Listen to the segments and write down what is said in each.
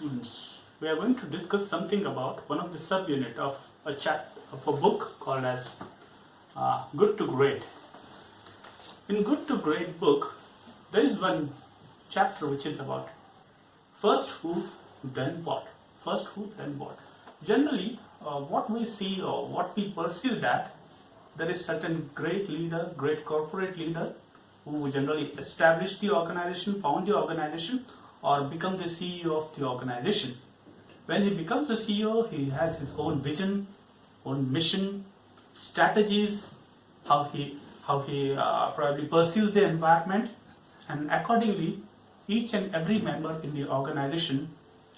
students, we are going to discuss something about one of the subunit of a book called as Good to Great. In Good to Great book, there is one chapter which is about first who, then what. First who, then what. Generally, what we see or what we perceive that there is certain great leader, great corporate leader who generally established the organization, found the organization, or become the CEO of the organization. When he becomes the CEO, he has his own vision, own mission, strategies, how he probably pursues the environment, and accordingly, each and every member in the organization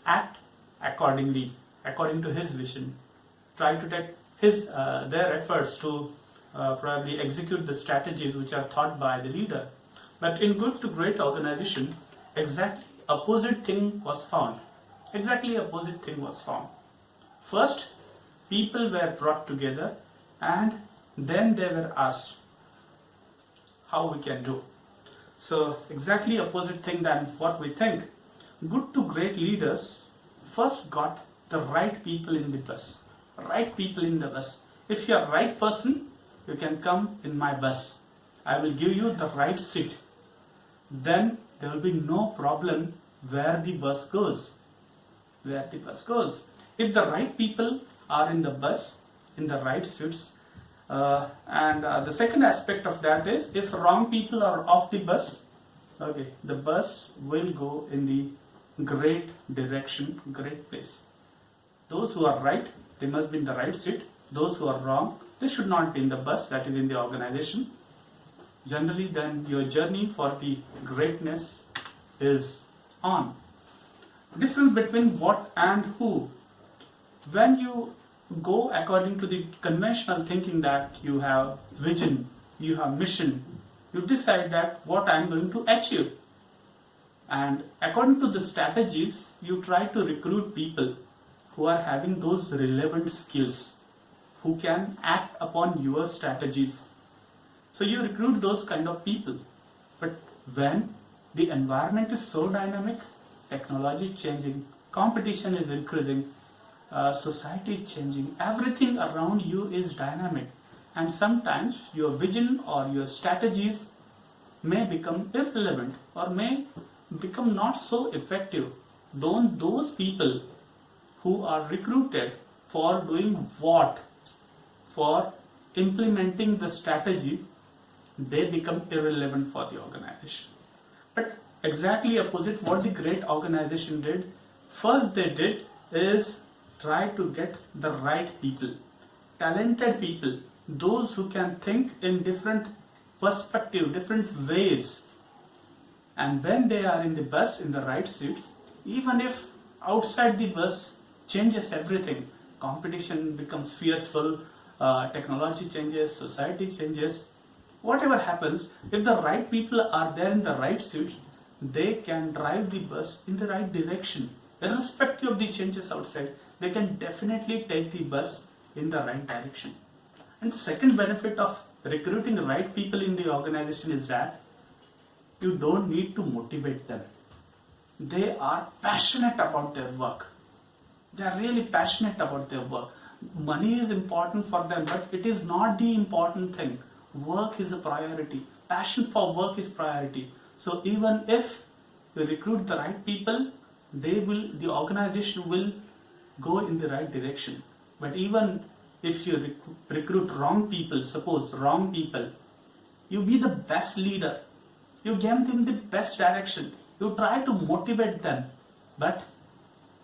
act accordingly, according to his vision, try to take their efforts to probably execute the strategies which are thought by the leader. But in Good to Great organization, exactly opposite thing was found. Exactly opposite thing was found. First, people were brought together and then they were asked how we can do. So exactly opposite thing than what we think. Good to Great leaders first got the right people in the bus. Right people in the bus. If you are right person, you can come in my bus. I will give you the right seat. Then there will be no problem where the bus goes. Where the bus goes. If the right people are in the bus, in the right seats, and the second aspect of that is if wrong people are off the bus, okay, the bus will go in the great direction, great place. Those who are right, they must be in the right seat. Those who are wrong, they should not be in the bus, that is in the organization. Generally, then your journey for the greatness is on. Difference between what and who. When you go according to the conventional thinking that you have vision, you have mission, you decide that what I am going to achieve. And according to the strategies, you try to recruit people who are having those relevant skills, who can act upon your strategies. So you recruit those kind of people. But when the environment is so dynamic, technology is changing, competition is increasing, society is changing, everything around you is dynamic, and sometimes your vision or your strategies may become irrelevant or may become not so effective. Those people who are recruited for doing what? For implementing the strategy, they become irrelevant for the organization. But exactly opposite what the great organization did, first they did is try to get the right people, talented people, those who can think in different perspective, different ways. And when they are in the bus, in the right seats, even if outside the bus changes everything, competition becomes fierceful, technology changes, society changes, whatever happens, if the right people are there in the right seat, they can drive the bus in the right direction. Irrespective of the changes outside, they can definitely take the bus in the right direction. And the second benefit of recruiting the right people in the organization is that you don't need to motivate them. They are passionate about their work. They are really passionate about their work. Money is important for them, but it is not the important thing. Work is a priority. Passion for work is priority. So even if you recruit the right people, the organization will go in the right direction. But even if you recruit wrong people, suppose wrong people, you be the best leader. You give them the best direction. You try to motivate them. But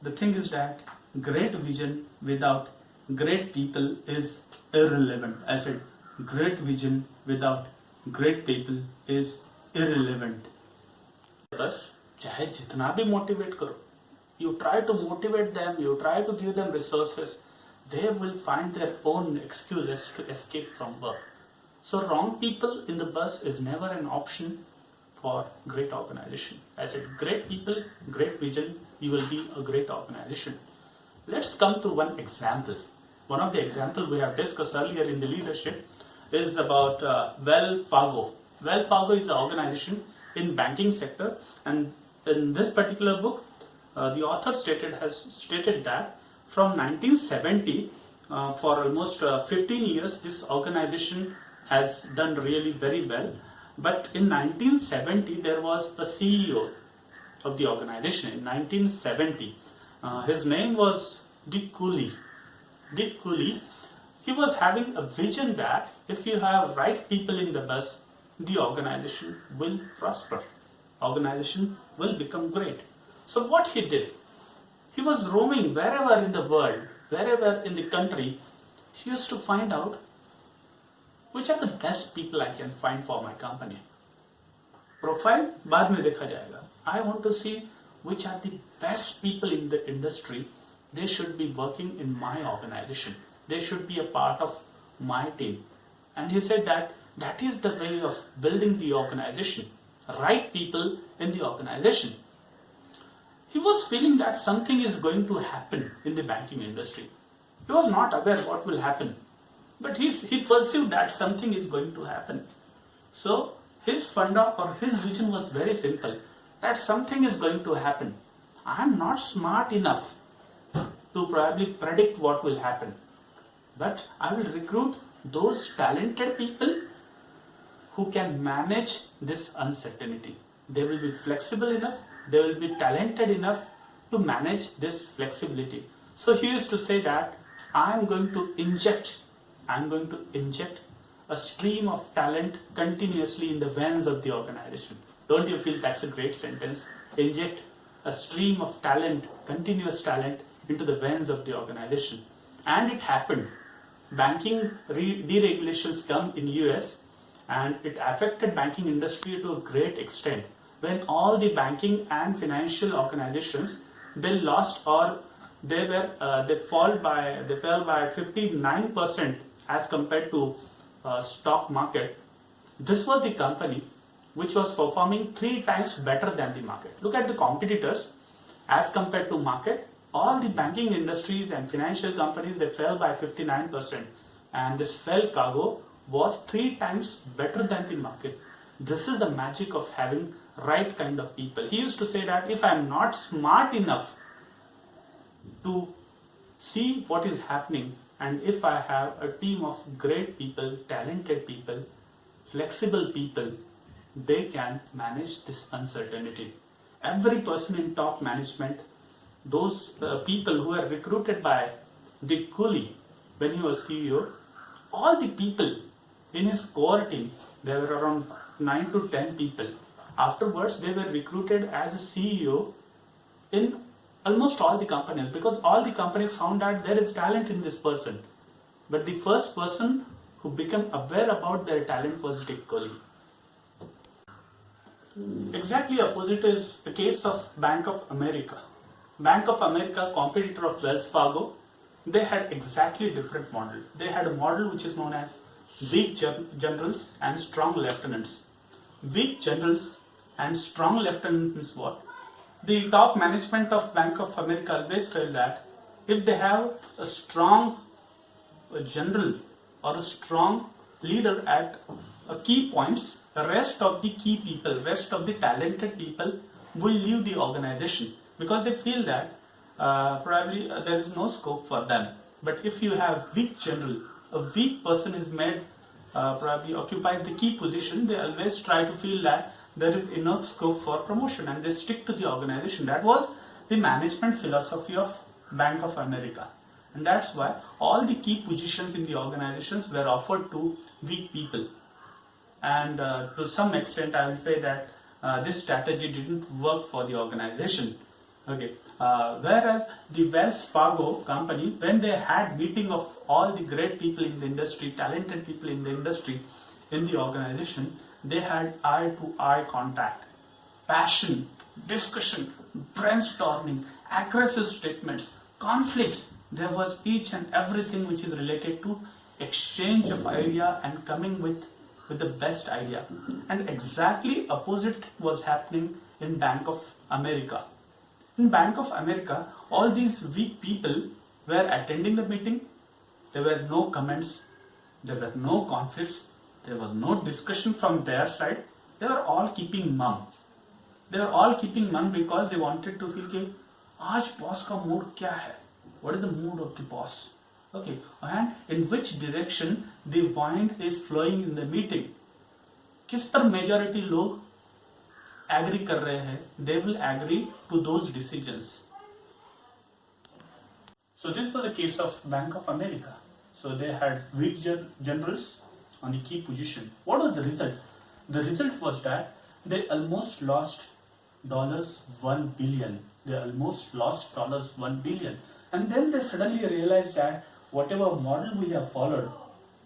the thing is that great vision without great people is irrelevant. I said great vision without great people is irrelevant. बस चाहे जितना भी motivate करो, you try to motivate them, you try to give them resources, they will find their own excuses to escape from work. So wrong people in the bus is never an option for great organization. I said great people, great vision, you will be a great organization. Let's come to one example. One of the examples we have discussed earlier in the leadership is about Wells Fargo. Wells Fargo is an organization in banking sector, and in this particular book, the author has stated that from 1970, for almost 15 years, this organization has done really very well. But in 1970, there was a CEO of the organization. In 1970, his name was Dick Cooley. Dick Cooley, he was having a vision that if you have right people in the bus, the organization will prosper. Organization will become great. So what he did, he was roaming wherever in the world, wherever in the country. He used to find out which are the best people I can find for my company. Profile बाद में देखा जाएगा. I want to see which are the best people in the industry. They should be working in my organization. They should be a part of my team. And he said that is the way of building the organization. Right people in the organization. He was feeling that something is going to happen in the banking industry. He was not aware what will happen. But he perceived that something is going to happen. So his funda or his vision was very simple. That something is going to happen. I am not smart enough to probably predict what will happen. But I will recruit those talented people who can manage this uncertainty. They will be flexible enough, they will be talented enough to manage this flexibility. So he used to say that I am going to inject a stream of talent continuously in the veins of the organization. Don't you feel that's a great sentence? Inject a stream of talent, continuous talent into the veins of the organization. And it happened. Banking deregulations come in US and it affected banking industry to a great extent. When all the banking and financial organizations, they lost or they fell by 59% as compared to stock market. This was the company which was performing 3 times better than the market. Look at the competitors as compared to market. All the banking industries and financial companies, they fell by 59%, and this fell cargo was 3 times better than the market. This is the magic of having right kind of people. He used to say that if I am not smart enough to see what is happening, and if I have a team of great people, talented people, flexible people, they can manage this uncertainty. Every person in top management, those people who were recruited by Dick Cooley when he was CEO, all the people in his core team, there were around 9 to 10 people. Afterwards, they were recruited as a CEO in almost all the companies, because all the companies found that there is talent in this person. But the first person who became aware about their talent was Dick Cooley. Exactly opposite is the case of Bank of America. Bank of America, competitor of Wells Fargo, they had exactly different model. They had a model which is known as weak generals and strong lieutenants. Weak generals and strong lieutenants means what? The top management of Bank of America always felt that if they have a strong general or a strong leader at key points, the rest of the key people, rest of the talented people will leave the organization, because they feel that probably there is no scope for them. But if you have weak general, a weak person is made probably occupy the key position, they always try to feel that there is enough scope for promotion and they stick to the organization. That was the management philosophy of Bank of America. And that's why all the key positions in the organizations were offered to weak people. And to some extent, I will say that this strategy didn't work for the organization. Okay. Whereas the Wells Fargo company, when they had meeting of all the great people in the industry, talented people in the industry, in the organization, they had eye-to-eye contact, passion, discussion, brainstorming, aggressive statements, conflicts. There was each and everything which is related to exchange of idea and coming with the best idea. And exactly opposite was happening in Bank of America. In Bank of America, all these weak people were attending the meeting. There were no comments, there were no conflicts, there was no discussion from their side. They were all keeping mum. They were all keeping mum because they wanted to feel आज boss का mood क्या है, what is the mood of the boss, okay, and in which direction the wind is flowing in the meeting, किस पर majority लोग agree कर रहे हैं, they will agree to those decisions. So this was the case of Bank of America. So they had weak generals on the key position. What was the result? The result was that they almost lost $1 billion. They almost lost $1 billion. And then they suddenly realized that whatever model we have followed,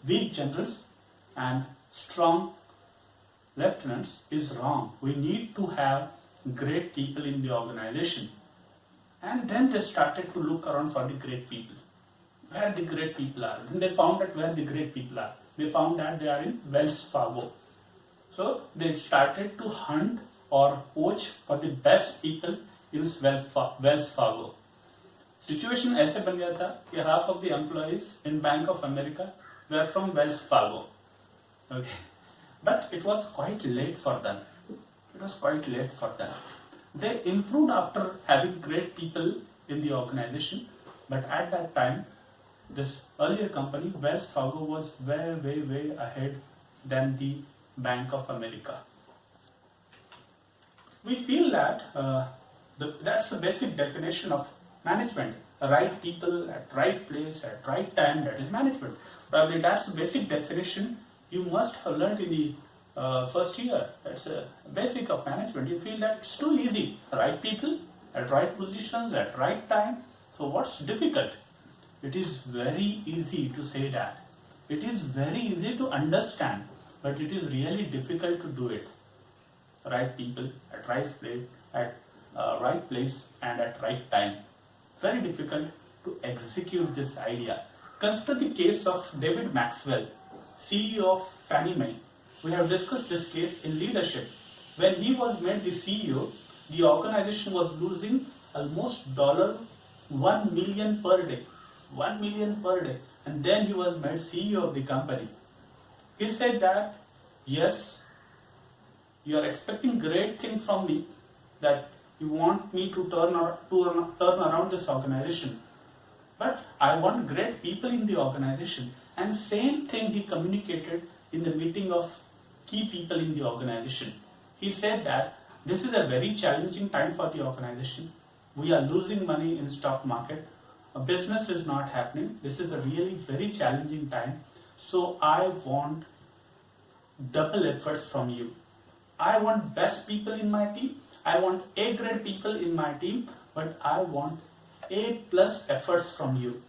weak generals and strong lieutenants, is wrong. We need to have great people in the organization. And then they started to look around for the great people. Where the great people are. Then they found that where the great people are. They found that they are in Wells Fargo. So they started to hunt or poach for the best people in Wells Fargo. Situation ऐसे बन गया था कि half of the employees in Bank of America were from Wells Fargo. Okay. But it was quite late for them. It was quite late for them. They improved after having great people in the organization, but at that time, this earlier company, Wells Fargo, was way ahead than the Bank of America. We feel that that's the basic definition of management. Right people at right place at right time, that is management. Probably that's the basic definition you must have learned in the first year. That's a basic of management. You feel that it's too easy. Right people at right positions at right time. So what's difficult? It is very easy to say that. It is very easy to understand, but it is really difficult to do it. Right people at right place and at right time. Very difficult to execute this idea. Consider the case of David Maxwell, CEO of Fannie Mae. We have discussed this case in leadership. When he was made the CEO, the organization was losing almost $1 million per day. $1 million per day. And then he was made CEO of the company. He said that, yes, you are expecting great things from me, that you want me to turn around this organization. But I want great people in the organization. And same thing he communicated in the meeting of key people in the organization. He said that this is a very challenging time for the organization. We are losing money in stock market. A business is not happening. This is a really very challenging time. So I want double efforts from you. I want best people in my team. I want A grade people in my team, but I want A plus efforts from you.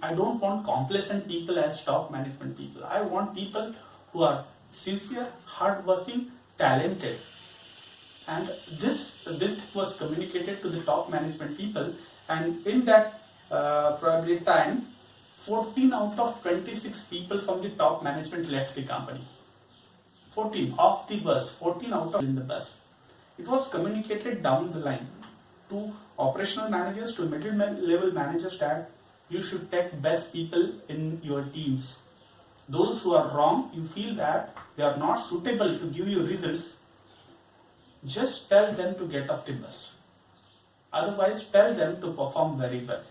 I don't want complacent people as top management people. I want people who are sincere, hardworking, talented. And this was communicated to the top management people, and in that probably time, 14 out of 26 people from the top management left the company. 14 off the bus, 14 out of in the bus. It was communicated down the line to operational managers, to middle level managers, that you should take best people in your teams. Those who are wrong, you feel that they are not suitable to give you results, just tell them to get off the bus. Otherwise, tell them to perform very well.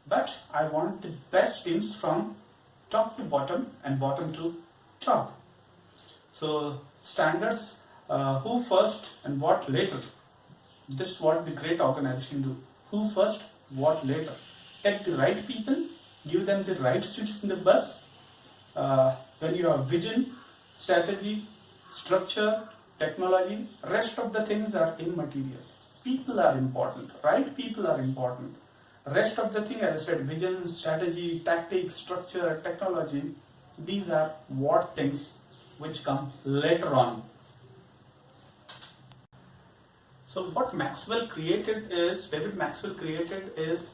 But I want the best teams from top to bottom and bottom to top. So standards, who first and what later. This is what the great organization do. Who first, what later. Take the right people, give them the right seats in the bus. When you have vision, strategy, structure, technology, rest of the things are immaterial. People are important, right people are important. Rest of the thing, as I said, vision, strategy, tactics, structure, technology, these are what things which come later on. So what David Maxwell created is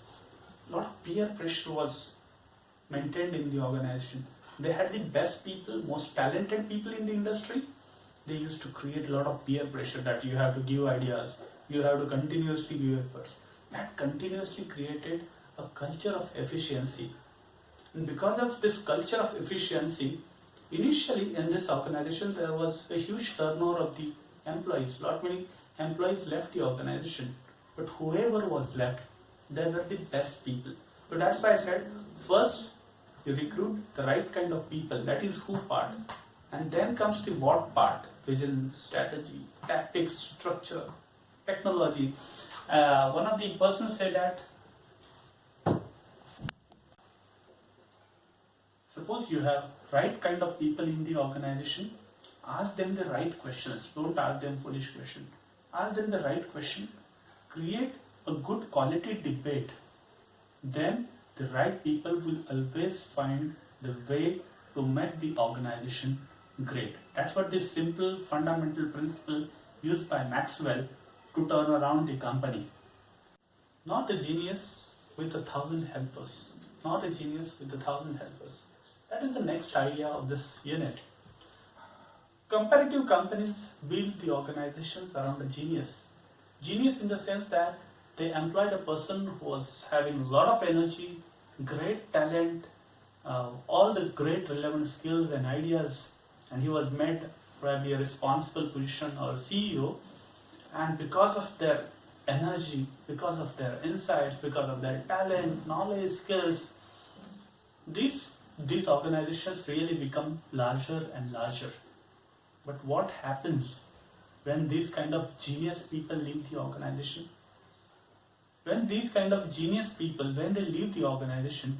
a lot of peer pressure was maintained in the organization. They had the best people, most talented people in the industry. They used to create a lot of peer pressure that you have to give ideas, you have to continuously give efforts. That continuously created a culture of efficiency. And because of this culture of efficiency, initially in this organization there was a huge turnover of the employees. Lot many employees left the organization. but whoever was left, they were the best people. So that's why I said, first you recruit the right kind of people, that is who part, and then comes the what part: vision, strategy, tactics, structure, technology. One of the persons said that, suppose you have right kind of people in the organization, ask them the right questions. Don't ask them foolish questions. Ask them the right question. Create a good quality debate. Then the right people will always find the way to make the organization great. That's what this simple fundamental principle used by Maxwell to turn around the company. Not a genius with 1,000 helpers. Not a genius with 1,000 helpers. That is the next idea of this unit. Comparative companies build the organizations around a genius. Genius in the sense that they employed a person who was having a lot of energy, great talent, all the great relevant skills and ideas, and he was made probably a responsible position or CEO. And because of their energy, because of their insights, because of their talent, knowledge, skills, these organizations really become larger and larger. But what happens when these kind of genius people leave the organization? When these kind of genius people, when they leave the organization,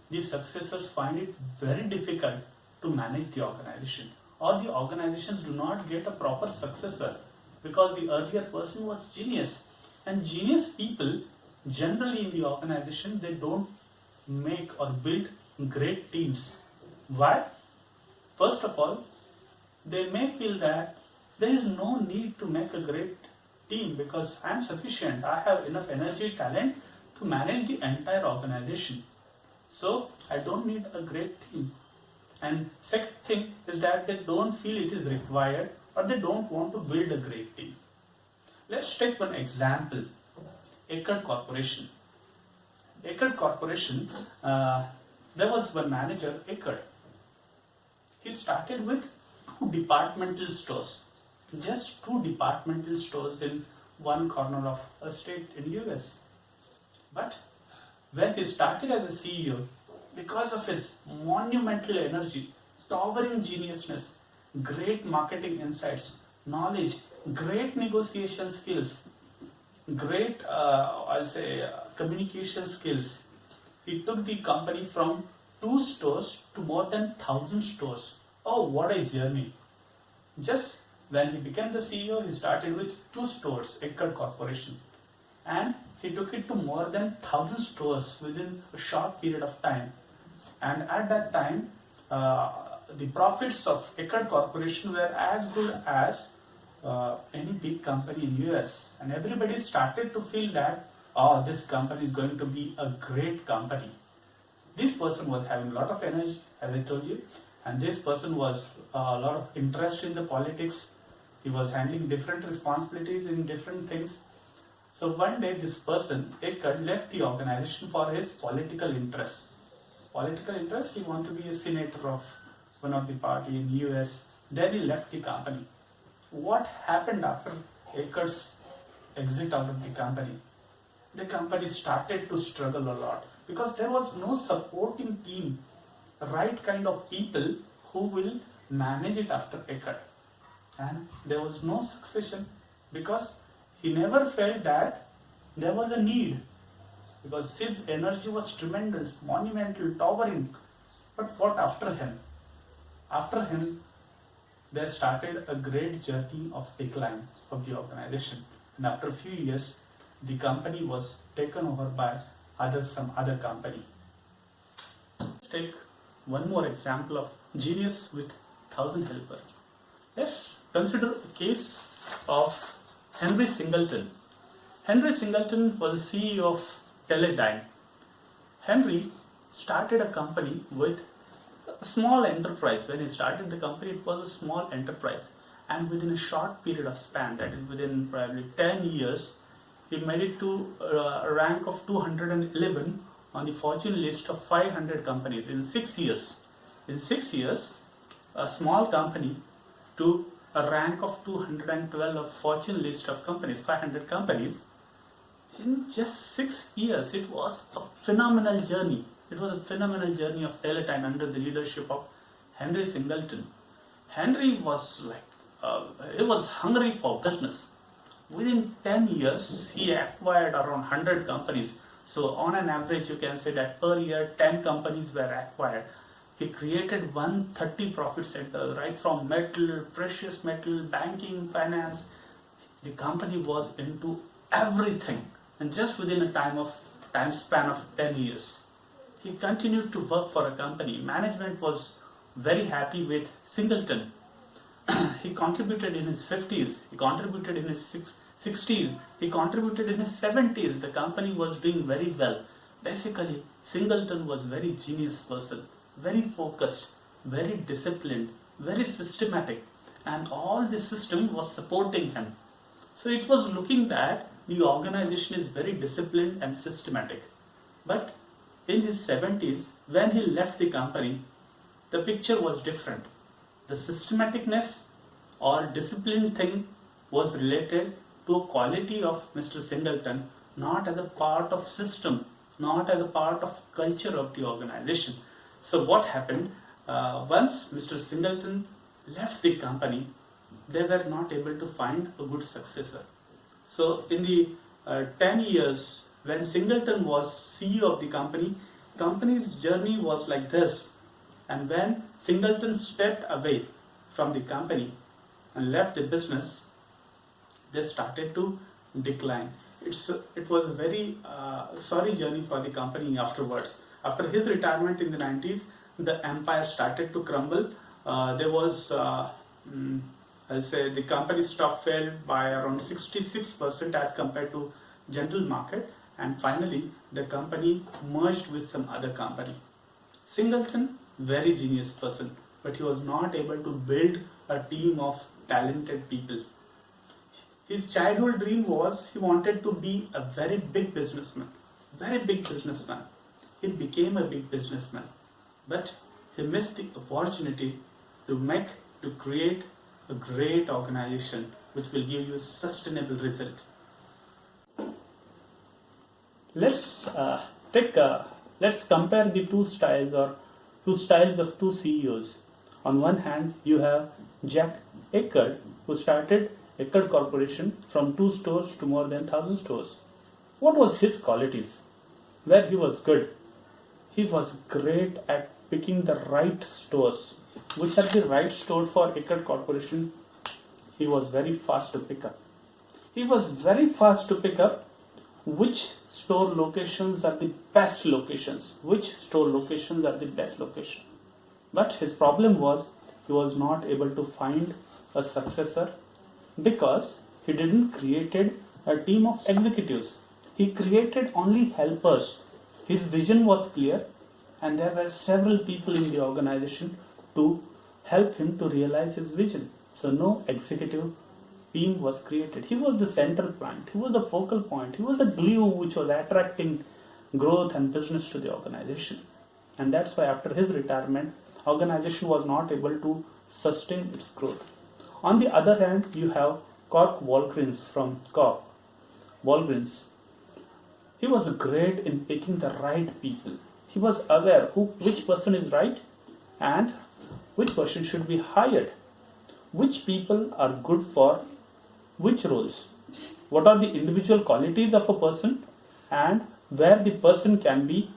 the successors find it very difficult to manage the organization, or the organizations do not get a proper successor because the earlier person was genius. And genius people generally in the organization, they don't make or build great teams. Why? First of all, they may feel that there is no need to make a great team because I am sufficient. I have enough energy, talent to manage the entire organization. So I don't need a great team. And second thing is that they don't feel it is required, or they don't want to build a great team. Let's take one example. Eckerd Corporation. Eckerd Corporation, there was one manager, Eckerd. He started with 2 departmental stores. Just 2 departmental stores in one corner of a state in US. But when he started as a CEO, because of his monumental energy, towering geniusness, great marketing insights, knowledge, great negotiation skills, great communication skills, he took the company from 2 stores to more than 1,000 stores. Oh, what a journey! Just when he became the CEO, he started with 2 stores, Eckerd Corporation, and he took it to more than 1,000 stores within a short period of time. And at that time, the profits of Eckerd Corporation were as good as any big company in US, and everybody started to feel that, oh, this company is going to be a great company. This person was having a lot of energy, as I told you, and this person was a lot of interest in the politics. He was handling different responsibilities in different things. So one day this person, Eckerd, left the organization for his political interests. Political interest, he wanted to be a senator of one of the party in US. Then he left the company. What happened after Eckerd's exit out of the company? The company started to struggle a lot because there was no supporting team, right kind of people who will manage it after Eckerd. And there was no succession because he never felt that there was a need, because his energy was tremendous, monumental, towering. But what after him? After him, there started a great journey of decline of the organization. And after a few years, the company was taken over by some other company. Let's take one more example of genius with 1,000 helpers. Let's consider a case of Henry Singleton. Henry Singleton was the CEO of Teledyne. Henry started a company with a small enterprise. When he started the company, it was a small enterprise. And within a short period of span, that is within probably 10 years, he made it to a rank of 211 on the Fortune list of 500 companies in 6 years. In 6 years, a small company to a rank of 212 of Fortune list of companies, 500 companies, in just 6 years, it was a phenomenal journey. It was a phenomenal journey of Teletyne under the leadership of Henry Singleton. Henry was he was hungry for business. Within 10 years, he acquired around 100 companies. So, on an average, you can say that per year, 10 companies were acquired. He created 130 profit centers, right from metal, precious metal, banking, finance. The company was into everything, and just within a time span of 10 years. He continued to work for a company. Management was very happy with Singleton. He contributed in his 50s, he contributed in his 60s, he contributed in his 70s. The company was doing very well. Basically, Singleton was very genius person, very focused, very disciplined, very systematic, and all the system was supporting him. So it was looking that the organization is very disciplined and systematic. But in his 70s, when he left the company, the picture was different. The systematicness or disciplined thing was related to a quality of Mr. Singleton, not as a part of system, not as a part of culture of the organization. So what happened, once Mr. Singleton left the company, they were not able to find a good successor. So in the 10 years when Singleton was CEO of the company's journey was like this. And when Singleton stepped away from the company and left the business, they started to decline. It was a very sorry journey for the company afterwards. After his retirement in the 90s, the empire started to crumble. There was, I'll say, the company stock fell by around 66% as compared to general market, and finally the company merged with some other company. Singleton, very genius person, but he was not able to build a team of talented people. His childhood dream was he wanted to be a very big businessman. Very big businessman. He became a big businessman. But he missed the opportunity to create a great organization which will give you a sustainable result. Let's compare the two styles of two CEOs. On one hand, you have Jack Eckerd, who started Eckerd Corporation from 2 stores to more than 1,000 stores. What was his qualities? Where he was good? He was great at picking the right stores. Which are the right store for Eckerd Corporation? He was very fast to pick up. He was very fast to pick up which store locations are the best locations, which store locations are the best location. But his problem was he was not able to find a successor because he didn't created a team of executives. He created only helpers. His vision was clear and there were several people in the organization to help him to realize his vision. So no executive team was created. He was the central point. He was the focal point. He was the glue which was attracting growth and business to the organization. And that's why after his retirement, organization was not able to sustain its growth. On the other hand, you have Cork Walgreens from Cork. Walgreens. He was great in picking the right people. He was aware which person is right and which person should be hired. Which people are good for which roles? What are the individual qualities of a person and where the person can be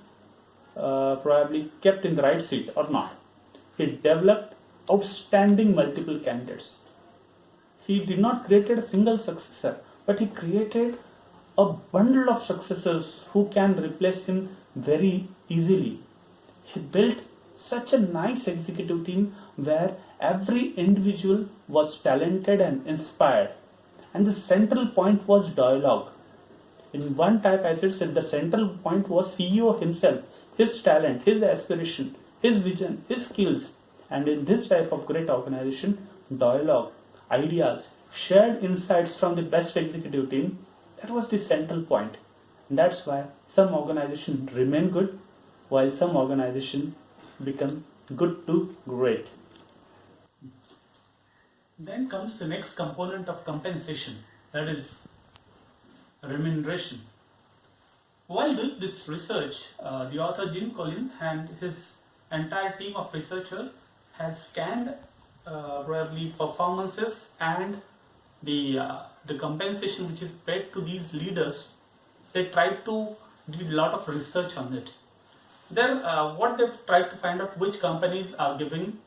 probably kept in the right seat or not. He developed outstanding multiple candidates. He did not create a single successor, but he created a bundle of successors who can replace him very easily. He built such a nice executive team where every individual was talented and inspired. And the central point was dialogue. In one type, as I said, the central point was CEO himself, his talent, his aspiration, his vision, his skills. And in this type of great organization, dialogue, ideas, shared insights from the best executive team, that was the central point. And that's why some organizations remain good, while some organizations become good to great. Then comes the next component of compensation, that is remuneration. While doing this research, the author Jim Collins and his entire team of researchers has scanned probably performances and the compensation which is paid to these leaders. They tried to do a lot of research on it. Then what they've tried to find out, which companies are giving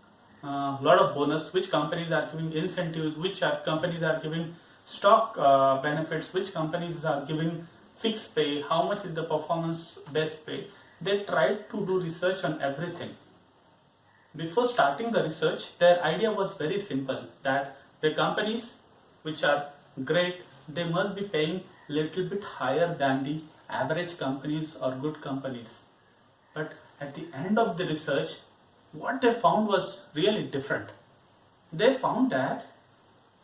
a lot of bonus, which companies are giving incentives, which companies are giving stock benefits, which companies are giving fixed pay, how much is the performance based pay. They tried to do research on everything. Before starting the research, their idea was very simple, that the companies which are great, they must be paying little bit higher than the average companies or good companies. But at the end of the research, what they found was really different. They found that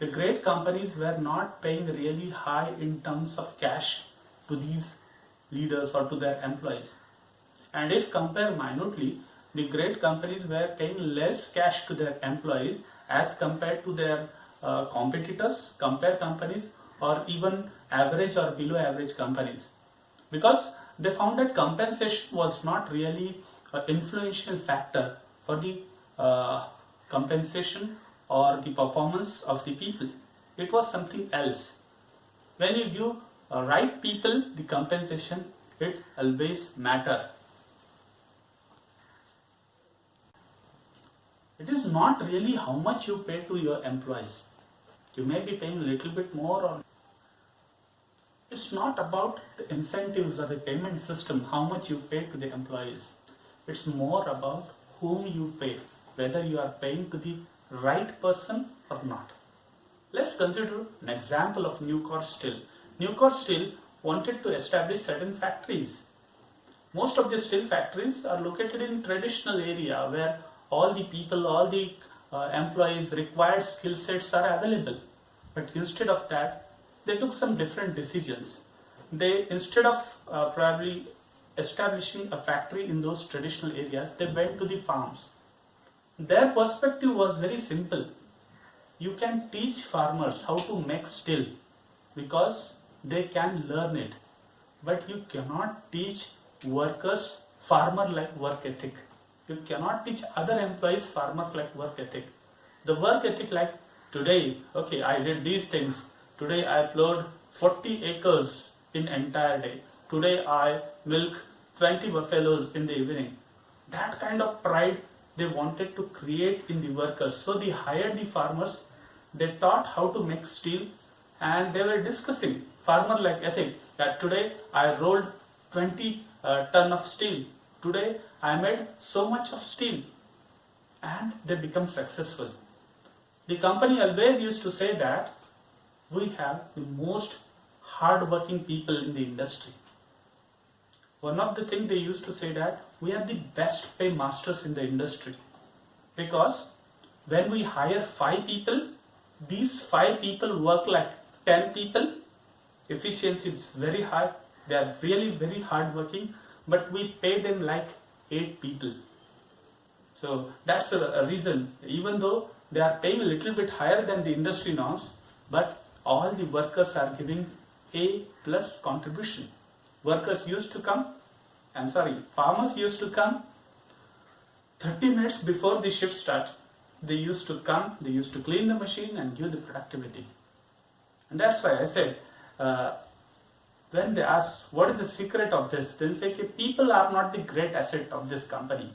the great companies were not paying really high in terms of cash to these leaders or to their employees. And if compare minutely, the great companies were paying less cash to their employees as compared to their competitors, compare companies, or even average or below average companies. Because they found that compensation was not really an influential factor for the compensation or the performance of the people. It was something else. When you give right people the compensation, it always matter. It is not really how much you pay to your employees. You may be paying a little bit more, or it's not about the incentives or the payment system, how much you pay to the employees. It's more about whom you pay, whether you are paying to the right person or not. Let's consider an example of Nucor Steel. Nucor Steel wanted to establish certain factories. Most of the steel factories are located in traditional area where all the people, all the employees required skill sets are available. But instead of that, they took some different decisions. They, instead of probably establishing a factory in those traditional areas, they went to the farms. Their perspective was very simple. You can teach farmers how to make steel because they can learn it. But you cannot teach workers farmer-like work ethic. You cannot teach other employees farmer-like work ethic. The work ethic like today, okay, I did these things. Today I plowed 40 acres in entire day. Today I milk 20 buffaloes in the evening. That kind of pride they wanted to create in the workers. So they hired the farmers. They taught how to make steel, and they were discussing farmer-like ethic. That today I rolled 20 ton of steel. Today I made so much of steel, and they become successful. The company always used to say that we have the most hard-working people in the industry. One of the things they used to say that we are the best pay masters in the industry, because when we hire 5 people, these 5 people work like 10 people. Efficiency is very high. They are really very hardworking, but we pay them like 8 people. So that's a reason. Even though they are paying a little bit higher than the industry norms, but all the workers are giving A plus contribution. Farmers used to come 30 minutes before the shift start. They used to come, they used to clean the machine and give the productivity. And that's why I said, when they ask what is the secret of this, they say people are not the great asset of this company.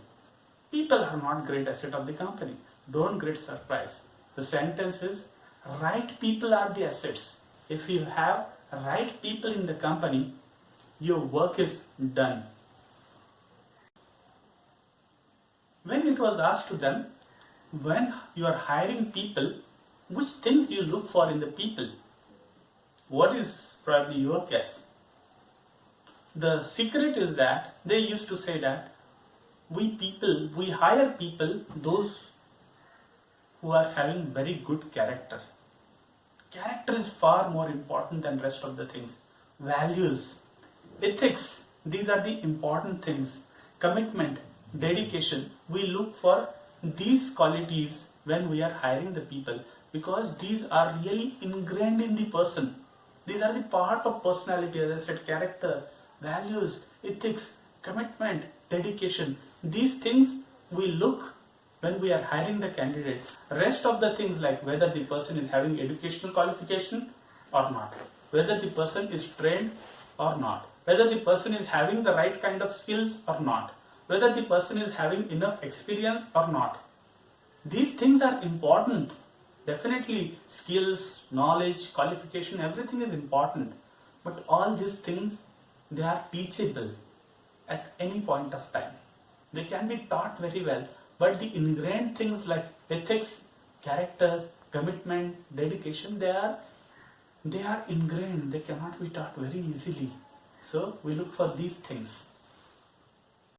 People are not great asset of the company. Don't get surprised. The sentence is, right people are the assets. If you have right people in the company, your work is done. When it was asked to them, when you are hiring people, which things you look for in the people? What is probably your guess? The secret is that they used to say that we hire people, those who are having very good character. Character is far more important than rest of the things. Values, ethics, these are the important things. Commitment, dedication, we look for these qualities when we are hiring the people, because these are really ingrained in the person. These are the part of personality, as I said, character, values, ethics, commitment, dedication. These things we look when we are hiring the candidate. Rest of the things like whether the person is having educational qualification or not, whether the person is trained or not, whether the person is having the right kind of skills or not, whether the person is having enough experience or not. These things are important. Definitely skills, knowledge, qualification, everything is important. But all these things, they are teachable at any point of time. They can be taught very well. But the ingrained things like ethics, character, commitment, dedication, they are ingrained. They cannot be taught very easily. So we look for these things.